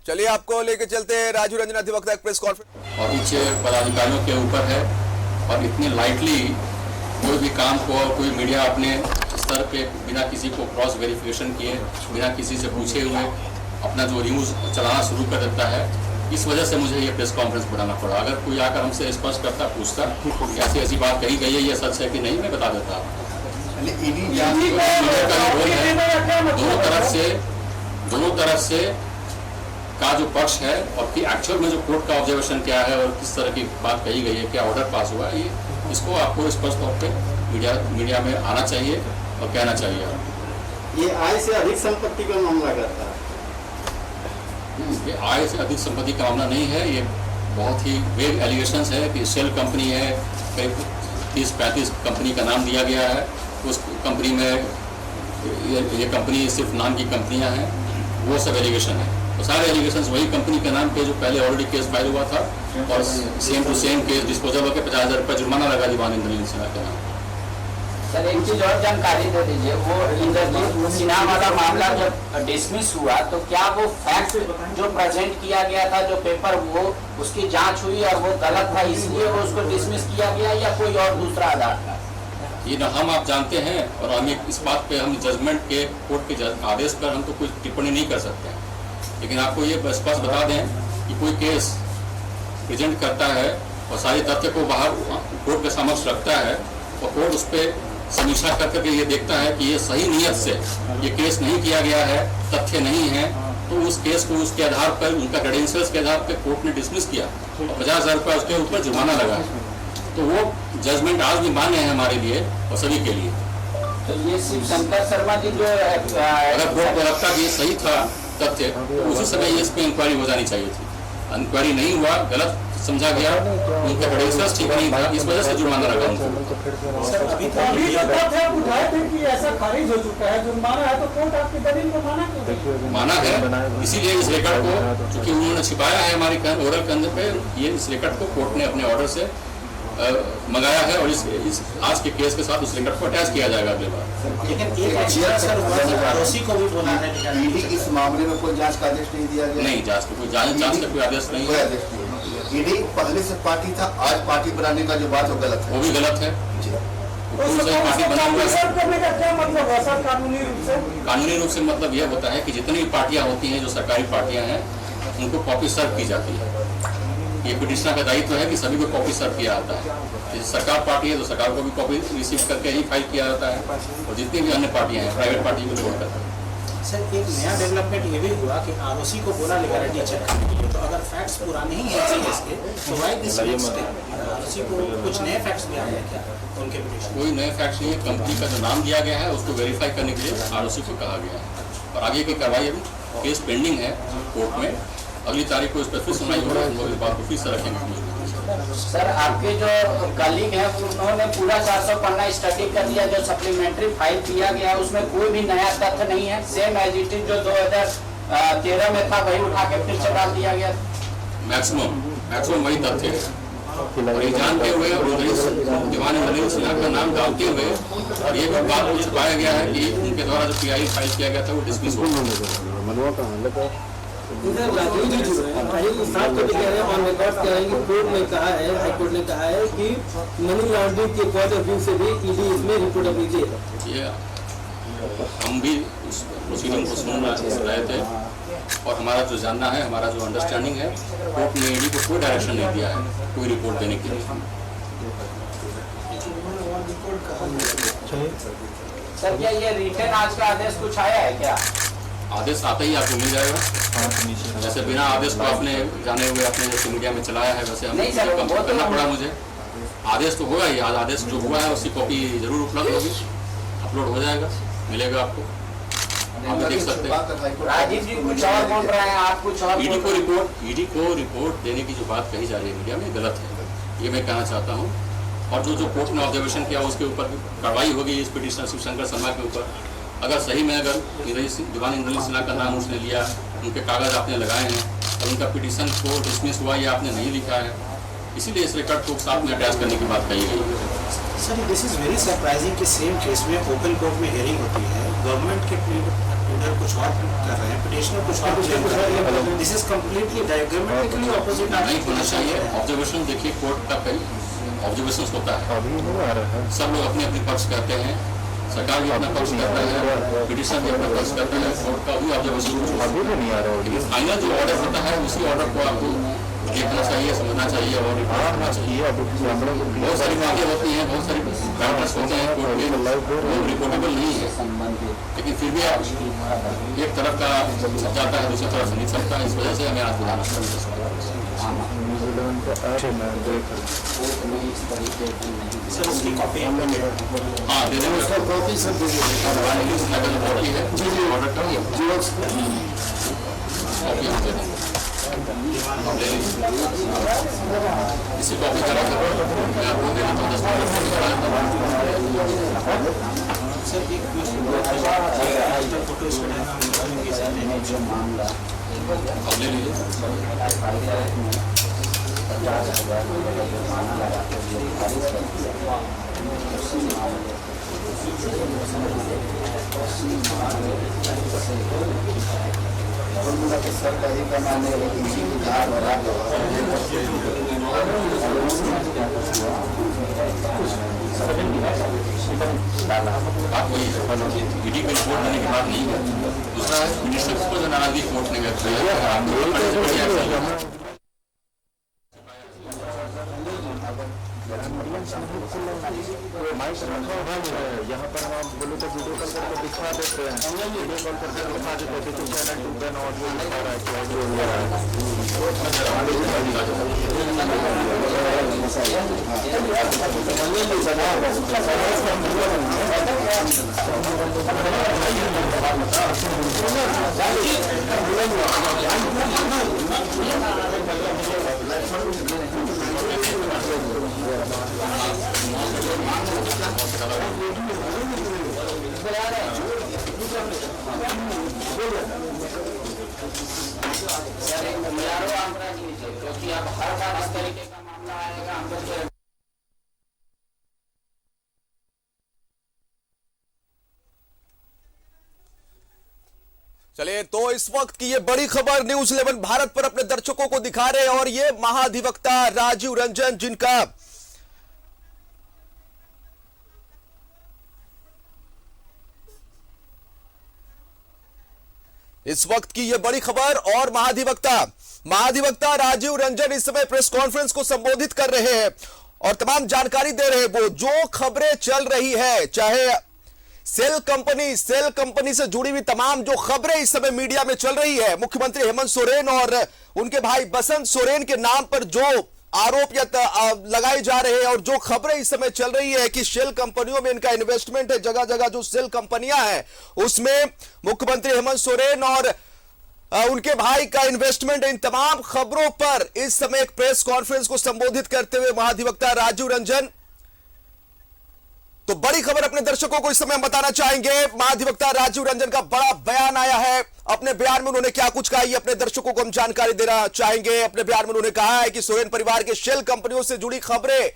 चलिए आपको लेके चलते हैं राजू रंजन अधिवक्ता प्रेस कॉन्फ्रेंस। और पीछे पदाधिकारियों के ऊपर है और इतनी लाइटली कोई भी काम को कोई मीडिया अपने स्तर पे बिना किसी को क्रॉस वेरिफिकेशन किए, बिना किसी से पूछे हुए अपना जो न्यूज़ चलाना शुरू कर देता है। इस वजह से मुझे ये प्रेस कॉन्फ्रेंस बुलाना पड़ा। अगर कोई आकर हमसे स्पष्ट करता, पूछता कि ऐसी ऐसी बात कही गई है, ये सच है कि नहीं, मैं बता देता। दोनों तरफ से का जो पक्ष है और कि एक्चुअल में जो कोर्ट का ऑब्जर्वेशन क्या है और किस तरह की बात कही गई है, क्या ऑर्डर पास हुआ है, ये इसको आपको स्पष्ट तौर पे मीडिया में आना चाहिए और कहना चाहिए। ये आय से अधिक संपत्ति का मामला करता है। ये आय से अधिक संपत्ति का मामला नहीं है। ये बहुत ही वेग एलिगेशंस है कि शेल कंपनी है, करीब 30-35 कंपनी का नाम दिया गया है। उस कंपनी में ये कंपनी सिर्फ नाम की कंपनियां हैं, वो सब एलिगेशन है। तो सारे एलिगेशंस वही कंपनी के नाम पे जो पहले ऑलरेडी केस फाइल हुआ था और same to same case disposal होकर 50,000 रुपये जुर्माना लगा दीवान इंद्रजीत सिन्हा के नाम। सर एक चीज और जानकारी दे दीजिए, वो इंद्रजीत सिन्हा वाला मामला जब डिसमिस हुआ तो क्या वो फैक्ट जो प्रेजेंट किया गया था, जो पेपर, वो उसकी जांच हुई और वो गलत था इसलिए वो उसको डिसमिस किया गया या कोई और दूसरा आधार था? ये ना हम आप जानते हैं और हम इस बात पे हम जजमेंट के कोर्ट के आदेश पर हम तो कोई टिप्पणी नहीं कर सकते हैं। लेकिन आपको ये स्पष्ट बता दें कि कोई केस प्रेजेंट करता है और सारे तथ्य को बाहर कोर्ट के समक्ष रखता है और कोर्ट उस पर समीक्षा करके ये देखता है कि ये सही नियत से ये केस नहीं किया गया है, तथ्य नहीं है, तो उस केस को उसके आधार पर, उनका क्रेडेंशियल्स के आधार पर कोर्ट ने डिसमिस किया और 50,000 रुपये उसके ऊपर जुर्माना लगा। तो वो जजमेंट आज भी मान्य है हमारे लिए और सभी के लिए। तो ये सिर्फ शंकर शर्मा जी जो अगर कोर्ट को लगता कि ये सही था तथ्य, तो उसी समय इस पे इंक्वायरी हो जानी चाहिए थी। इंक्वायरी नहीं हुआ, गलत समझा गया, उनका क्रेडेंशियल्स ठीक नहीं था, इस वजह से जुर्माना लगा उनको। सर अभी तथ्य उठाए थे कि ऐसा खारिज हो चुका है, जुर्माना है, तो कोर्ट आपकी दलील को माना क्यों? माना है, इसीलिए इस रिकॉर्ड को चूंकि उन्होंने छिपाया है हमारी ओरल के अंदर पे, ये इस रिकॉर्ड को कोर्ट ने अपने ऑर्डर से मंगाया है और इस आज के केस के साथ उस रिकॉर्ड को अटैच किया जाएगा अगले बार। लेकिन एक अच्छा सर आरोपी को भी बोला है ईडी इस मामले में कोई जांच का आदेश नहीं दिया गया। नहीं, जांच का कोई आदेश नहीं है। ईडी पहले से पार्टी था, आज पार्टी बनाने का जो बात वो गलत है, वो भी गलत है। पार्टी बना हुआ है कानूनी रूप से, मतलब यह होता है कि जितनी पार्टियां होती हैं जो सरकारी पार्टियां हैं उनको कॉपी सर्व की जाती है। ये पिटिशनर का दायित्व है कि सभी को कॉपी सर्व किया जाता है। जैसे सरकार पार्टी है तो सरकार को भी कॉपी रिसीव करके ही फाइल किया जाता है और जितनी भी अन्य पार्टियां हैं प्राइवेट पार्टी को छोड़कर। सर एक नया डेवलपमेंट ये भी हुआ कि आरओसी को बोला लीगैलिटी चेक करने के लिए, तो अगर फैक्ट्स पुराने ही हैं केस के तो व्हाई दिस आरओसी को कुछ नए फैक्ट्स भी आए हैं क्या उनके पिटिशन? कोई नए फैक्ट्स नहीं है। कंपनी का जो नाम दिया गया है उसको वेरीफाई करने के लिए आरओसी को कहा गया है और आगे की कार्रवाई अभी केस पेंडिंग है कोर्ट में। अगली तारीख को इस पर फिर सुनवाई हो रहा है, इस बात को फिर से रखेंगे। सर आपके जो कलीग हैं उन्होंने पूरा 400 पन्ना स्टडी कर लिया, जो सप्लीमेंट्री फाइल किया गया उसमें कोई भी नया तथ्य नहीं है, सेम एज इट इज जो 2013 में था वही उठा के फिर से डाल दिया गया। मैक्सिमम वही तथ्य है और ये जानते हुए दीवान इंद्रजीत सिन्हा का नाम डालते हुए और ये भी बात छुपाया गया है कि उनके द्वारा जो पीआई फाइल किया गया था वो डिसमिस हो गया। इधर राजीव जी जो है साफ तो कह रहे हैं ऑन रिकॉर्ड कह रहे हैं कि कोर्ट ने कहा है, हाई कोर्ट ने कहा है कि मनी लॉन्ड्रिंग के पॉइंट ऑफ व्यू से भी ईडी इसमें रिपोर्ट अपनी चाहिए। हम भी उस प्रोसीडिंग को सुन रहे थे और हमारा जो जानना है, हमारा जो अंडरस्टैंडिंग है, कोर्ट ने ईडी को कोई डायरेक्शन नहीं दिया है कोई रिपोर्ट देने के लिए। सर क्या ये रिटर्न आज का आदेश कुछ आया है क्या? आदेश आते ही आपको मिल जाएगा। जैसे बिना आदेश को आपने जाने हुए अपने जैसे मीडिया में चलाया है वैसे हम करना पड़ा मुझे। आदेश तो होगा ही, आज आदेश जो हुआ है उसकी कॉपी जरूर उपलब्ध होगी, अपलोड हो जाएगा, मिलेगा आपको, आप देख सकते हैं। राजीव जी कुछ और बोल रहे हैं, आप कुछ और। ईडी को रिपोर्ट देने की जो बात कही जा रही है मीडिया में गलत है, ये मैं कहना चाहता हूँ। और जो कोर्ट ने ऑब्जर्वेशन किया उसके ऊपर कार्रवाई होगी इस पिटिशनर शिवशंकर शर्मा के ऊपर। अगर सही में अगर दीवान इंद्रजीत सिन्हा का नाम उसने लिया, उनके कागज आपने लगाए हैं और उनका पिटीशन को डिसमिस हुआ ये आपने नहीं लिखा है, इसीलिए इस रिकॉर्ड को साथ में अटैच करने की बात कही गई है। Sir this is very surprising कि सेम केस में ओपन कोर्ट में हियरिंग होती है, गवर्नमेंट के लॉयर कुछ और कर रहे हैं, पिटिशनर कुछ और क्लेम कर रहे हैं। This is completely diagrammatically opposite नहीं होना चाहिए। ऑब्जर्वेशन देखिए, कोर्ट का कई ऑब्जर्वेशन होता है, सब लोग अपने अपने पक्ष कहते हैं, सरकार भी अपना पक्ष करता है, पिटिशन भी अपना पक्ष करता है, कोर्ट का भी ऑब्जर्वेशन। फाइनल जो ऑर्डर होता है उसी ऑर्डर को आपको देखना चाहिए, समझना चाहिए और रिपोर्ट करना चाहिए। बहुत सारी बातें होती हैं, बहुत सारी मैटर्स होते हैं कोर्ट में, वो रिपोर्टेबल नहीं है, लेकिन फिर भी आप एक तरफ का छप जाता है, दूसरी तरफ नहीं छपता है। इस वजह से हमें आज बुलाना सर उसकी कॉपी हम लोग हाँ दे देंगे। कॉपी सब दे कॉपी है ऑर्डर का, कॉपी हम दे देंगे। इसी कॉपी करा कर मैं आपको दे देता हूँ, 10 मिनट कॉपी करा देता हूँ। सर एक फोटो अब ले लीजिए। सरकारी कमाने किसी की धार भरा आप वही ईडी को रिपोर्ट देने की बात नहीं है। दूसरा है मिनिस्टर को जो नाराजगी कोर्ट ने व्यक्त किया है, यहाँ पर हम बोले तो वीडियो कॉल करके दिखा देते हैं, वीडियो कॉल करके दिखा देते हैं कि चैनल 2 पे ऑडियो दिखा रहा है कि ऑडियो हो रहा सर एक यारो आंकड़ा कीजिए, क्योंकि अब हर बार इस तरीके का मामला आएगा, हम लोग चलिए, तो इस वक्त की ये बड़ी खबर न्यूज़ 11 भारत पर अपने दर्शकों को दिखा रहे हैं और ये महाधिवक्ता राजीव रंजन, जिनका इस वक्त की ये बड़ी खबर और महाधिवक्ता राजीव रंजन इस समय प्रेस कॉन्फ्रेंस को संबोधित कर रहे हैं और तमाम जानकारी दे रहे हैं। वो जो खबरें चल रही है, चाहे सेल कंपनी से जुड़ी हुई तमाम जो खबरें इस समय मीडिया में चल रही है, मुख्यमंत्री हेमंत सोरेन और उनके भाई बसंत सोरेन के नाम पर जो आरोप लगाए जा रहे हैं और जो खबरें इस समय चल रही है कि शेल कंपनियों में इनका इन्वेस्टमेंट है, जगह जगह जो सेल कंपनियां हैं उसमें मुख्यमंत्री हेमंत सोरेन और उनके भाई का इन्वेस्टमेंट, इन तमाम खबरों पर इस समय एक प्रेस कॉन्फ्रेंस को संबोधित करते हुए महाधिवक्ता राजीव रंजन, तो बड़ी खबर अपने दर्शकों को इस समय हम बताना चाहेंगे। महाधिवक्ता राजीव रंजन का बड़ा बयान आया है। अपने बयान में उन्होंने क्या कुछ कहा, ये अपने दर्शकों को हम जानकारी देना चाहेंगे। अपने बयान में उन्होंने कहा है कि सोरेन परिवार के शेल कंपनियों से जुड़ी खबरें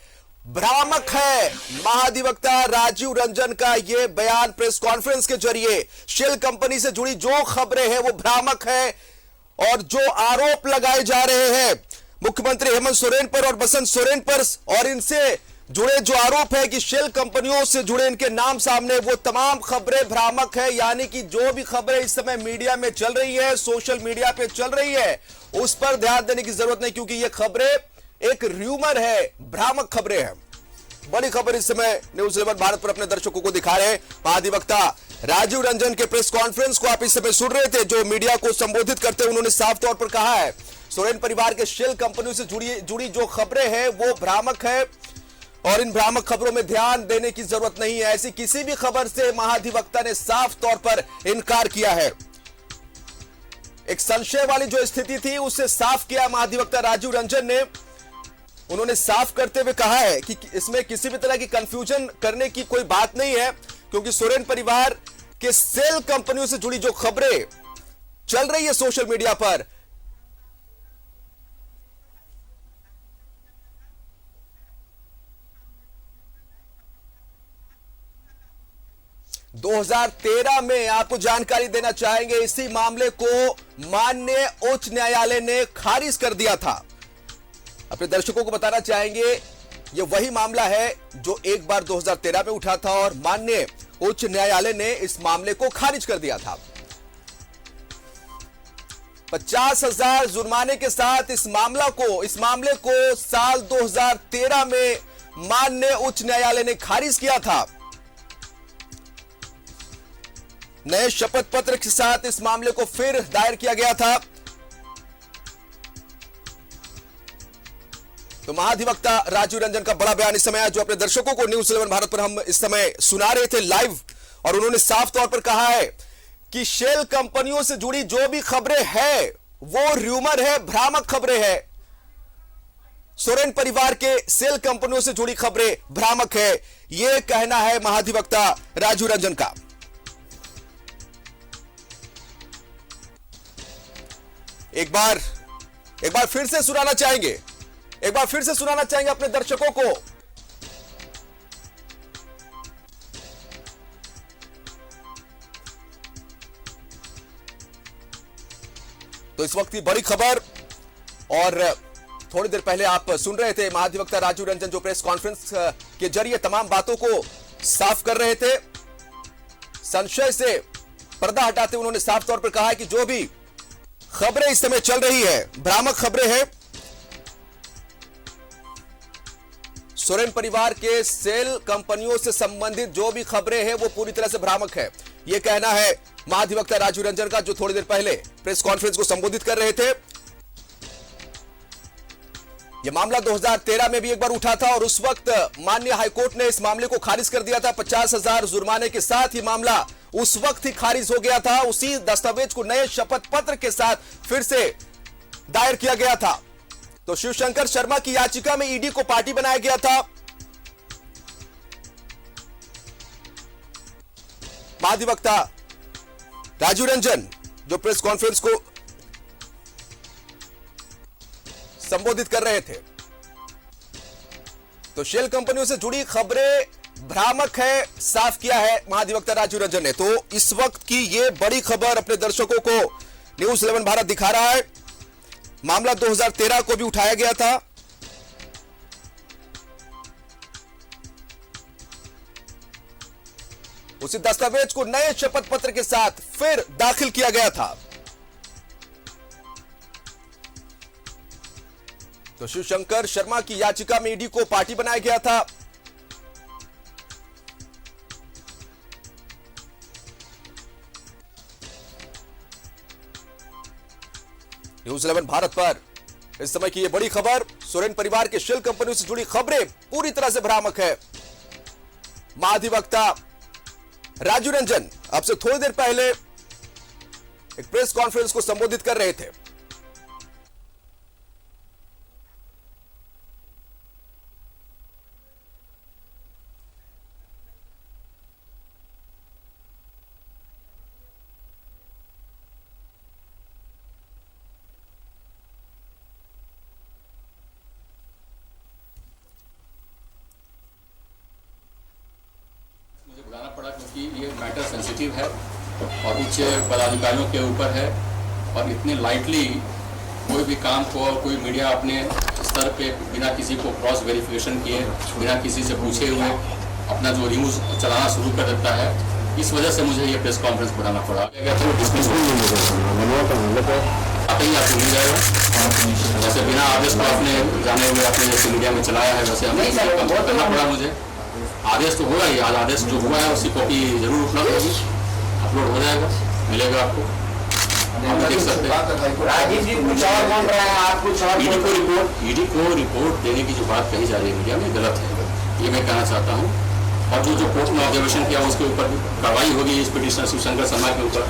भ्रामक है। महाधिवक्ता राजीव रंजन का यह बयान प्रेस कॉन्फ्रेंस के जरिए शेल कंपनी से जुड़ी जो खबरें हैं वो भ्रामक है और जो आरोप लगाए जा रहे हैं मुख्यमंत्री हेमंत सोरेन पर और बसंत सोरेन पर और इनसे जुड़े जो आरोप है कि शेल कंपनियों से जुड़े इनके नाम सामने, वो तमाम खबरें भ्रामक है। यानी कि जो भी खबरें इस समय मीडिया में चल रही है, सोशल मीडिया पे चल रही है, उस पर ध्यान देने की जरूरत नहीं, क्योंकि ये खबरें एक र्यूमर है, भ्रामक खबरें हैं। बड़ी खबर इस समय न्यूज़ 11 भारत पर अपने दर्शकों को दिखा रहे हैं। महाधिवक्ता राजीव रंजन के प्रेस कॉन्फ्रेंस को आप इस समय सुन रहे थे, जो मीडिया को संबोधित करते हुए उन्होंने साफ तौर पर कहा है सोरेन परिवार के शेल कंपनियों से जुड़ी जो खबरें हैं वो भ्रामक है और इन भ्रामक खबरों में ध्यान देने की जरूरत नहीं है। ऐसी किसी भी खबर से महाधिवक्ता ने साफ तौर पर इनकार किया है। एक संशय वाली जो स्थिति थी उससे साफ किया महाधिवक्ता राजीव रंजन ने। उन्होंने साफ करते हुए कहा है कि इसमें किसी भी तरह की कंफ्यूजन करने की कोई बात नहीं है, क्योंकि सोरेन परिवार के सेल कंपनियों से जुड़ी जो खबरें चल रही है सोशल मीडिया पर, 2013 में आपको जानकारी देना चाहेंगे, इसी मामले को माननीय उच्च न्यायालय ने खारिज कर दिया था। अपने दर्शकों को बताना चाहेंगे ये वही मामला है जो एक बार 2013 में उठा था और माननीय उच्च न्यायालय ने इस मामले को खारिज कर दिया था। 50,000 जुर्माने के साथ इस मामले को साल 2013 में माननीय उच्च न्यायालय ने खारिज किया था। नए शपथ पत्र के साथ इस मामले को फिर दायर किया गया था। तो महाधिवक्ता राजीव रंजन का बड़ा बयान इस समय है, जो अपने दर्शकों को न्यूज़ 11 भारत पर हम इस समय सुना रहे थे लाइव, और उन्होंने साफ तौर पर कहा है कि शेल कंपनियों से जुड़ी जो भी खबरें हैं वो र्यूमर है, भ्रामक खबरें हैं। सोरेन परिवार के सेल कंपनियों से जुड़ी खबरें भ्रामक है, यह कहना है महाधिवक्ता राजीव रंजन का। एक बार फिर से सुनाना चाहेंगे, अपने दर्शकों को। तो इस वक्त की बड़ी खबर, और थोड़ी देर पहले आप सुन रहे थे महाधिवक्ता राजीव रंजन जो प्रेस कॉन्फ्रेंस के जरिए तमाम बातों को साफ कर रहे थे। संशय से पर्दा हटाते उन्होंने साफ तौर पर कहा है कि जो भी खबरें इस समय चल रही है भ्रामक खबरें हैं। सोरेन परिवार के सेल कंपनियों से संबंधित जो भी खबरें हैं वो पूरी तरह से भ्रामक है, यह कहना है महाधिवक्ता राजीव रंजन का, जो थोड़ी देर पहले प्रेस कॉन्फ्रेंस को संबोधित कर रहे थे। यह मामला 2013 में भी एक बार उठा था और उस वक्त माननीय हाईकोर्ट ने इस मामले को खारिज कर दिया था। 50,000 जुर्माने के साथ ही मामला उस वक्त ही खारिज हो गया था। उसी दस्तावेज को नए शपथ पत्र के साथ फिर से दायर किया गया था। तो शिवशंकर शर्मा की याचिका में ईडी को पार्टी बनाया गया था। महाधिवक्ता राजीव रंजन जो प्रेस कॉन्फ्रेंस को संबोधित कर रहे थे, तो शेल कंपनियों से जुड़ी खबरें भ्रामक है, साफ किया है महाधिवक्ता राजीव रंजन ने। तो इस वक्त की यह बड़ी खबर अपने दर्शकों को न्यूज़ 11 भारत दिखा रहा है। मामला 2013 को भी उठाया गया था। उसी दस्तावेज को नए शपथ पत्र के साथ फिर दाखिल किया गया था। तो शिवशंकर शर्मा की याचिका में ईडी को पार्टी बनाया गया था। न्यूज़ 11 भारत पर इस समय की यह बड़ी खबर, सोरेन परिवार के शेल कंपनियों से जुड़ी खबरें पूरी तरह से भ्रामक है। महाधिवक्ता राजीव रंजन अब से थोड़ी देर पहले एक प्रेस कॉन्फ्रेंस को संबोधित कर रहे थे। क्योंकि ये मैटर सेंसिटिव है और उच्च पदाधिकारियों के ऊपर है, और इतने लाइटली कोई भी काम को और कोई मीडिया अपने स्तर पे बिना किसी को क्रॉस वेरिफिकेशन किए, बिना किसी से पूछे हुए अपना जो न्यूज़ चलाना शुरू कर देता है। इस वजह से मुझे ये प्रेस कॉन्फ्रेंस बुलाना पड़ा। तो डिसमिस आते ही आपको मिल जाएगा। जैसे बिना आदेश को आपने जाने हुए अपने जैसे मीडिया में चलाया है, वैसे हमें करना पड़ा मुझे। आदेश तो होगा ही, आज आदेश जो हुआ है उसकी कॉपी जरूर उपलब्ध होगी, अपलोड हो जाएगा, मिलेगा आपको, आप देख सकते हैं। राजीव जी कुछ और बोल रहे हैं, आप कुछ और ईडी को रिपोर्ट देने की जो बात कही जा रही है मीडिया में गलत है, ये मैं कहना चाहता हूँ। और जो कोर्ट ने ऑब्जर्वेशन किया उसके ऊपर कार्रवाई होगी इस पिटिशनर शिवशंकर शर्मा के ऊपर।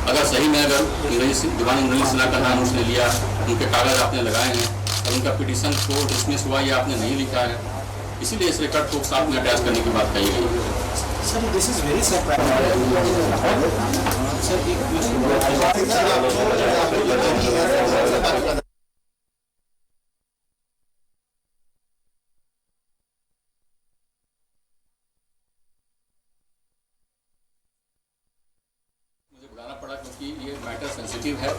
अगर सही में अगर दीवानी इंद्रजीत सिन्हा का नाम उसने लिया, उनके कागज आपने लगाए हैं और उनका पिटिशन को डिसमिस हुआ, ये आपने नहीं लिखा है, इसीलिए इस रिकॉर्ड को साथ में अटैच करने की बात कही गई है। Sir this is very surprising. Sir matter sensitive है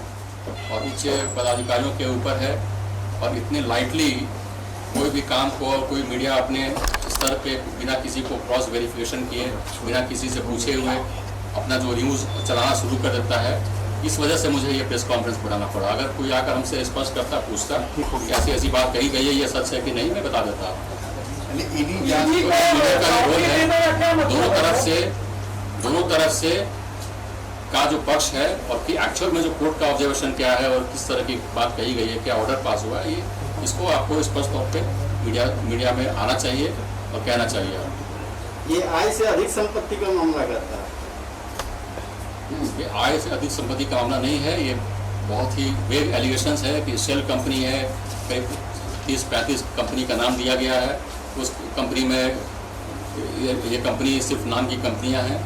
और उच्च पदाधिकारियों के ऊपर है और इतने लाइटली कोई भी काम को कोई मीडिया अपने स्तर पे बिना किसी को क्रॉस वेरिफिकेशन किए, बिना किसी से पूछे हुए अपना जो न्यूज़ चलाना शुरू कर देता है। इस वजह से मुझे ये प्रेस कॉन्फ्रेंस बुलाना पड़ा। अगर कोई आकर हमसे स्पष्ट करता, पूछता कि ऐसी ऐसी बात कही गई है, ये सच है कि नहीं, मैं बता देता। मीडिया का रोल है दोनों तरफ से का जो पक्ष है और कि एक्चुअल में जो कोर्ट का ऑब्जर्वेशन क्या है और किस तरह की बात कही गई है, क्या ऑर्डर पास हुआ है, ये इसको आपको स्पष्ट तौर पे मीडिया में आना चाहिए और कहना चाहिए। ये आय से अधिक संपत्ति का मामला करता है। ये आय से अधिक संपत्ति का मामला नहीं है, ये बहुत ही वेग एलिगेशंस है कि शेल कंपनी है, करीब 30-35 कंपनी का नाम दिया गया है। उस कंपनी में ये कंपनी सिर्फ नाम की कंपनियां हैं,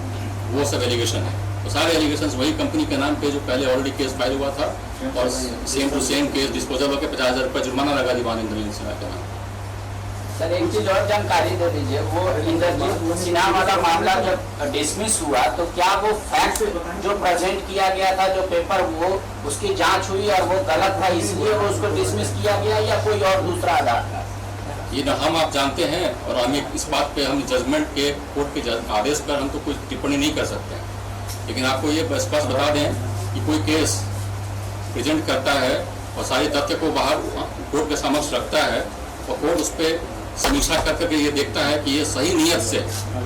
वो सब एलिगेशन है। तो सारे एलिगेशंस वही कंपनी के नाम पे जो पहले ऑलरेडी केस फाइल हुआ था और same to same case disposal होकर 50,000 रुपये जुर्माना लगा दीवान इंद्रजीत सिन्हा के नाम। सर एक चीज और जानकारी दे दीजिए, वो इंद्रजीत सिन्हा वाला मामला जब डिसमिस हुआ तो क्या वो फैक्ट जो प्रेजेंट किया गया था, जो पेपर, वो उसकी जांच हुई और वो गलत था इसलिए वो उसको डिसमिस किया गया या कोई और दूसरा आधार था? ये न हम आप जानते हैं और हम इस बात पे हम जजमेंट के कोर्ट के आदेश पर हम तो कुछ टिप्पणी नहीं कर सकते हैं। लेकिन आपको ये स्पष्ट बता दें कि कोई केस प्रेजेंट करता है और सारे तथ्य को बाहर कोर्ट के समक्ष रखता है और कोर्ट उस पर समीक्षा करके ये देखता है कि ये सही नियत से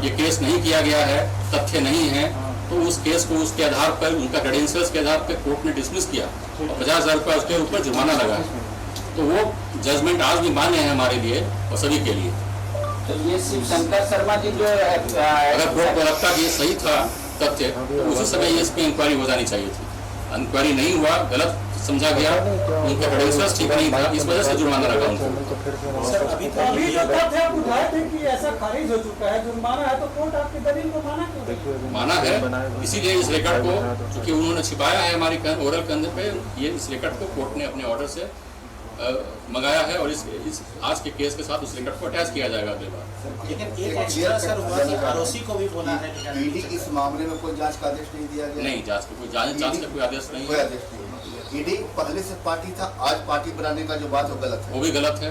ये केस नहीं किया गया है, तथ्य नहीं है, तो उस केस को उसके आधार पर, उनका क्रेडेंशियल्स के आधार पर कोर्ट ने डिसमिस किया और 50,000 रुपये उसके ऊपर जुर्माना लगा। तो वो जजमेंट आज भी मान्य है हमारे लिए और सभी के लिए। तो ये शिव शंकर शर्मा जी जो अगर कोर्ट को लगता कि ये सही था तथ्य, तो उसी समय ये इस पर इंक्वायरी हो जानी चाहिए थी। इंक्वायरी नहीं हुआ, गलत समझा गया, उनका क्रेडेंशियल्स ठीक नहीं था, इस वजह से जुर्माना लगा उनको। सर अभी जो तथ्य आप उठाए थे कि ऐसा खारिज हो चुका है, जुर्माना है, तो कोर्ट आपकी दलील को माना क्यों? माना है, इसीलिए इस रिकॉर्ड को, चूंकि उन्होंने छिपाया है हमारी ओरल कंधे पे, ये इस रिकॉर्ड को कोर्ट ने अपने ऑर्डर से मंगाया है और इस आज के केस के साथ उस रिकॉर्ड को अटैच किया जाएगा अगली बार। लेकिन एक एक्स्ट्रा सर हुआ कि आरोसी को भी बोला है ईडी इस मामले में कोई जांच का आदेश नहीं दिया गया? नहीं, जांच का कोई आदेश नहीं कोई है। आदेश नहीं। ईडी पहले से पार्टी था, आज पार्टी बनाने का जो बात है वो गलत है। वो भी गलत है।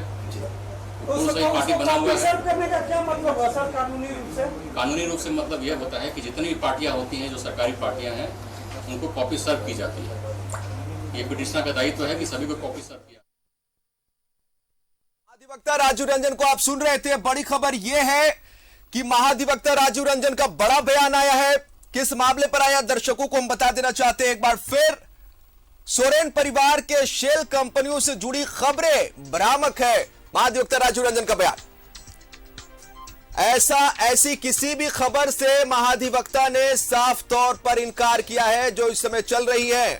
पूर्व से ही पार्टी बना हुआ है। करने का क्या मतलब है सर कानूनी रूप से? कानूनी रूप से मतलब यह होता है कि जितनी भी पार्टियां होती हैं, जो सरकारी पार्टियां हैं, उनको कॉपी सर्व की जाती है। ये पिटिशनर का दायित्व है कि सभी को कॉपी सर्व किया। महाधिवक्ता राजू रंजन को आप सुन रहे थे। बड़ी खबर यह है कि महाधिवक्ता राजू रंजन का बड़ा बयान आया है। किस मामले पर आया, दर्शकों को हम बता देना चाहते हैं एक बार फिर। सोरेन परिवार के शेल कंपनियों से जुड़ी खबरें बरामद है। महाधिवक्ता राजू रंजन का बयान, ऐसी किसी भी खबर से महाधिवक्ता ने साफ तौर पर इनकार किया है जो इस समय चल रही है।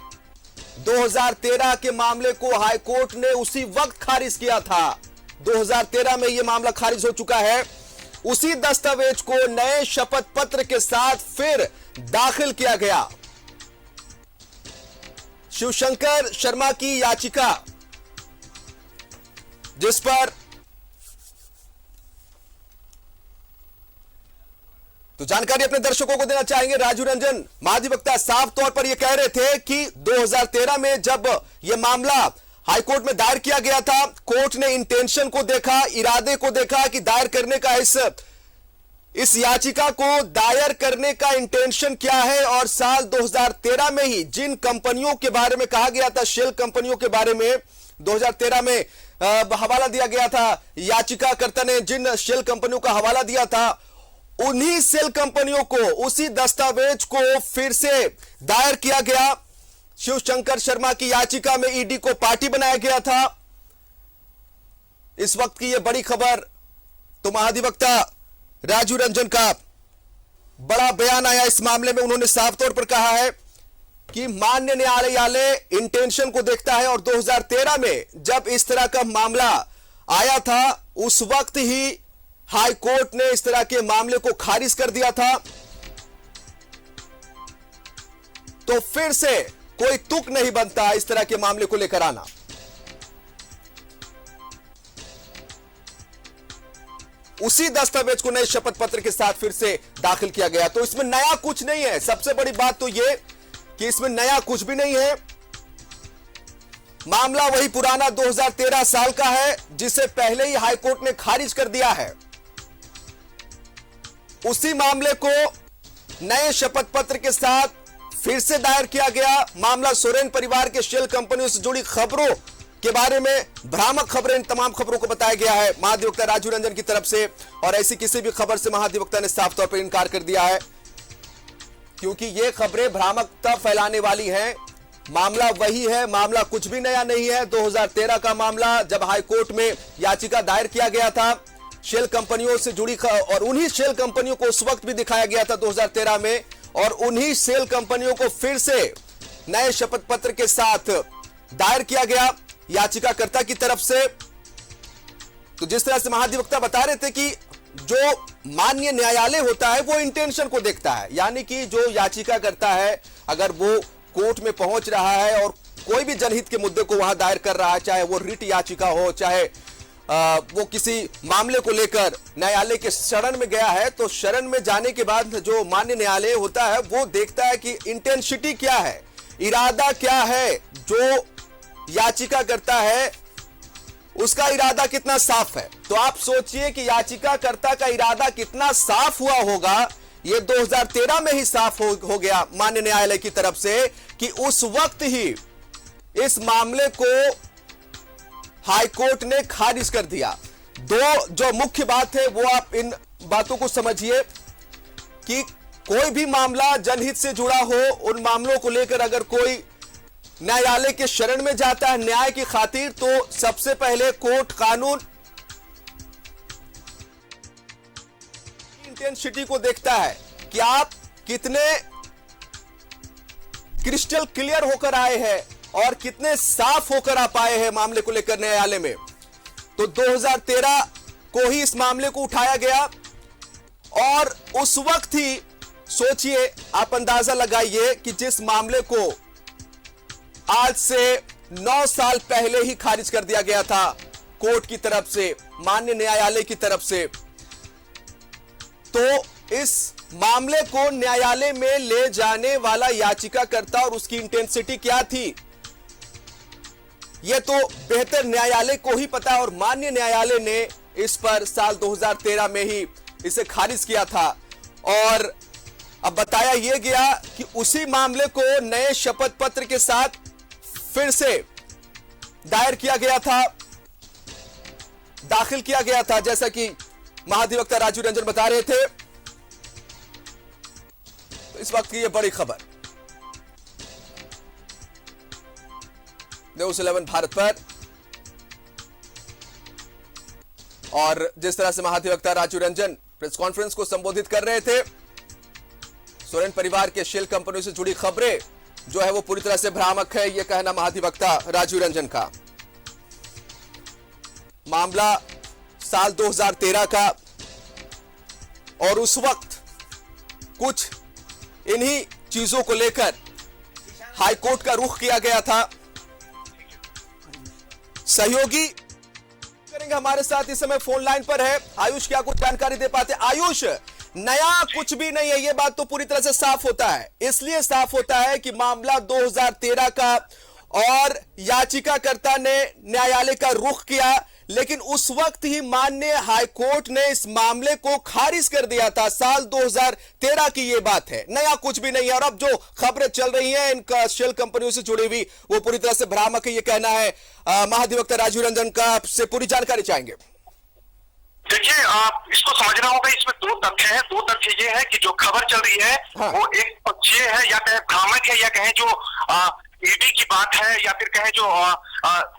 2013 के मामले को हाईकोर्ट ने उसी वक्त खारिज किया था। 2013 में यह मामला खारिज हो चुका है। उसी दस्तावेज को नए शपथ पत्र के साथ फिर दाखिल किया गया। शिवशंकर शर्मा की याचिका, जिस पर तो जानकारी अपने दर्शकों को देना चाहेंगे। राजू रंजन महाधिवक्ता साफ तौर पर यह कह रहे थे कि 2013 में जब यह मामला हाईकोर्ट में दायर किया गया था, कोर्ट ने इंटेंशन को देखा, इरादे को देखा कि दायर करने का इस याचिका को दायर करने का इंटेंशन क्या है, और साल 2013 में ही जिन कंपनियों के बारे में कहा गया था, शेल कंपनियों के बारे में 2013 में हवाला दिया गया था, याचिकाकर्ता ने जिन शेल कंपनियों का हवाला दिया था, उन्हीं सेल कंपनियों को, उसी दस्तावेज को फिर से दायर किया गया। शिवशंकर शर्मा की याचिका में ईडी को पार्टी बनाया गया था। इस वक्त की यह बड़ी खबर। तो महाधिवक्ता राजू रंजन का बड़ा बयान आया इस मामले में। उन्होंने साफ तौर पर कहा है कि मान्य न्यायालय इंटेंशन को देखता है, और 2013 में जब इस तरह का मामला आया था, उस वक्त ही हाई कोर्ट ने इस तरह के मामले को खारिज कर दिया था। तो फिर से कोई तुक नहीं बनता इस तरह के मामले को लेकर आना। उसी दस्तावेज को नए शपथ पत्र के साथ फिर से दाखिल किया गया। तो इसमें नया कुछ नहीं है। सबसे बड़ी बात तो यह कि इसमें नया कुछ भी नहीं है। मामला वही पुराना 2013 साल का है, जिसे पहले ही हाईकोर्ट ने खारिज कर दिया है। उसी मामले को नए शपथ पत्र के साथ फिर से दायर किया गया। मामला सोरेन परिवार के शेल कंपनियों से जुड़ी खबरों के बारे में भ्रामक खबरें, इन तमाम खबरों को बताया गया है महाधिवक्ता राजीव रंजन की तरफ से, और ऐसी किसी भी खबर से महाधिवक्ता ने साफ तौर पर इनकार कर दिया है, क्योंकि ये खबरें भ्रामकता फैलाने वाली हैं। मामला वही है, मामला कुछ भी नया नहीं है। 2013 का मामला, जब हाईकोर्ट में याचिका दायर किया गया था शेल कंपनियों से जुड़ी, और उन्हीं शेल कंपनियों को उस वक्त भी दिखाया गया था 2013 में, और उन्हीं शेल कंपनियों को फिर से नए शपथ पत्र के साथ दायर किया गया याचिकाकर्ता की तरफ से। तो जिस तरह से महाधिवक्ता बता रहे थे कि जो माननीय न्यायालय होता है वो इंटेंशन को देखता है, यानी कि जो याचिका करता है अगर वो कोर्ट में पहुंच रहा है और कोई भी जनहित के मुद्दे को वहां दायर कर रहा है, चाहे वो रिट याचिका हो, चाहे वो किसी मामले को लेकर न्यायालय के शरण में गया है, तो शरण में जाने के बाद जो माननीय न्यायालय होता है वो देखता है कि इंटेंसिटी क्या है, इरादा क्या है, जो याचिका करता है उसका इरादा कितना साफ है। तो आप सोचिए कि याचिकाकर्ता का इरादा कितना साफ हुआ होगा। ये 2013 में ही साफ हो गया माननीय न्यायालय की तरफ से कि उस वक्त ही इस मामले को हाईकोर्ट ने खारिज कर दिया। दो जो मुख्य बात है वो आप इन बातों को समझिए कि कोई भी मामला जनहित से जुड़ा हो, उन मामलों को लेकर अगर कोई न्यायालय के शरण में जाता है न्याय की खातिर, तो सबसे पहले कोर्ट कानून इंटेंसिटी को देखता है कि आप कितने क्रिस्टल क्लियर होकर आए हैं और कितने साफ होकर आप आए हैं मामले को लेकर न्यायालय में। तो 2013 को ही इस मामले को उठाया गया, और उस वक्त ही सोचिए, आप अंदाजा लगाइए कि जिस मामले को आज से 9 साल पहले ही खारिज कर दिया गया था कोर्ट की तरफ से, माननीय न्यायालय की तरफ से, तो इस मामले को न्यायालय में ले जाने वाला याचिकाकर्ता और उसकी इंटेंसिटी क्या थी, यह तो बेहतर न्यायालय को ही पता है। और माननीय न्यायालय ने इस पर साल 2013 में ही इसे खारिज किया था, और अब बताया यह गया कि उसी मामले को नए शपथ पत्र के साथ फिर से दायर किया गया था, दाखिल किया गया था, जैसा कि महाधिवक्ता राजीव रंजन बता रहे थे। तो इस वक्त की यह बड़ी खबर न्यूज़ 11 भारत पर, और जिस तरह से महाधिवक्ता राजीव रंजन प्रेस कॉन्फ्रेंस को संबोधित कर रहे थे, सोरेन परिवार के शेल कंपनियों से जुड़ी खबरें जो है वो पूरी तरह से भ्रामक है, यह कहना महाधिवक्ता राजीव रंजन का। मामला साल 2013 का, और उस वक्त कुछ इन्हीं चीजों को लेकर हाईकोर्ट का रुख किया गया था। सहयोगी करेंगे हमारे साथ इस समय फोन लाइन पर है आयुष, क्या कुछ जानकारी दे पाते? आयुष, नया कुछ भी नहीं है, यह बात तो पूरी तरह से साफ होता है। इसलिए साफ होता है कि मामला 2013 का, और याचिकाकर्ता ने न्यायालय का रुख किया, लेकिन उस वक्त ही माननीय हाईकोर्ट ने इस मामले को खारिज कर दिया था। साल 2013 की यह बात है, नया कुछ भी नहीं है। और अब जो खबरें चल रही हैं इनका शेल कंपनियों से जुड़ी हुई, वो पूरी तरह से भ्रामक है, यह कहना है महाधिवक्ता राजीव रंजन का। आपसे पूरी जानकारी चाहेंगे। देखिए, इसको समझना होगा, इसमें दो तथ्य हैं। दो तथ्य ये है कि जो खबर चल रही है वो एक पक्ष ये है, या कहें भ्रामक है, या कहें जो ईडी की बात है, या फिर कहें जो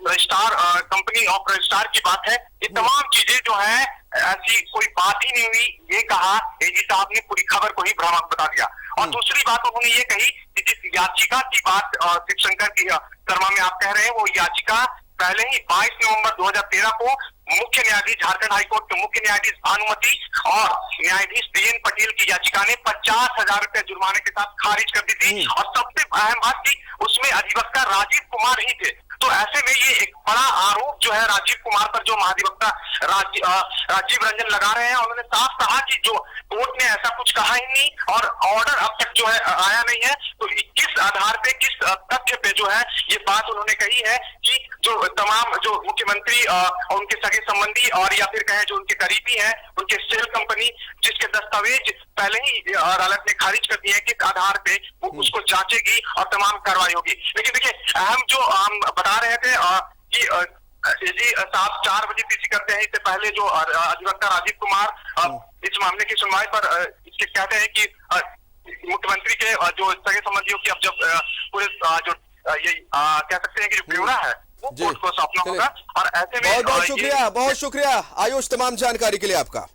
रजिस्ट्रार कंपनी ऑफ रजिस्ट्रार की बात है। ये तमाम चीजें जो है ऐसी कोई बात ही नहीं हुई, ये कहा एजी साहब ने, पूरी खबर को ही भ्रामक बता दिया। और दूसरी बात उन्होंने ये कही कि जिस याचिका की बात शिवशंकर की शर्मा में आप कह रहे हैं, वो याचिका पहले ही 22 नवंबर 2013 को मुख्य न्यायाधीश, झारखंड हाईकोर्ट के मुख्य न्यायाधीश भानुमति और न्यायाधीश DN पटेल की याचिका ने 50,000 रुपए जुर्माने के साथ खारिज कर दी थी। और सबसे अहम बात की उसमें अधिवक्ता राजीव कुमार ही थे। तो ऐसे में ये एक बड़ा आरोप जो है राजीव कुमार पर जो महाधिवक्ता राजीव रंजन लगा रहे हैं। उन्होंने साफ कहा कि जो कोर्ट ने ऐसा कुछ कहा ही नहीं और ऑर्डर अब तक जो है आया नहीं है, तो किस आधार पे, किस तथ्य पे जो है ये बात उन्होंने कही है कि जो तमाम जो मुख्यमंत्री और उनके सगे संबंधी और या फिर कहें जो उनके करीबी हैं, उनके सेल कंपनी जिसके दस्तावेज पहले ही अदालत ने खारिज कर दिए हैं, किस आधार पे वो उसको जांचेगी और तमाम कार्रवाई होगी। लेकिन देखिए, अहम जो हम बता रहे थे कि जी साहब 4 बजे पीसी करते हैं, इससे पहले जो अधिवक्ता राजीव कुमार इस मामले की सुनवाई पर इसके कहते हैं कि मुख्यमंत्री के जो सगे संबंधियों की अब जब पूरे जो ये कह सकते हैं कि जो ब्यौरा है वो कोर्ट को सौंपना होगा। और ऐसे में बहुत शुक्रिया आयुष तमाम जानकारी के लिए आपका।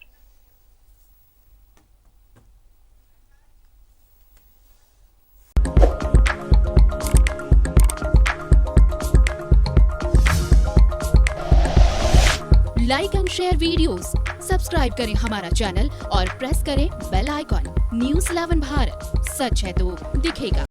Like and share videos, subscribe करें हमारा चैनल और प्रेस करें बेल आइकॉन। News 11 भारत, सच है तो दिखेगा।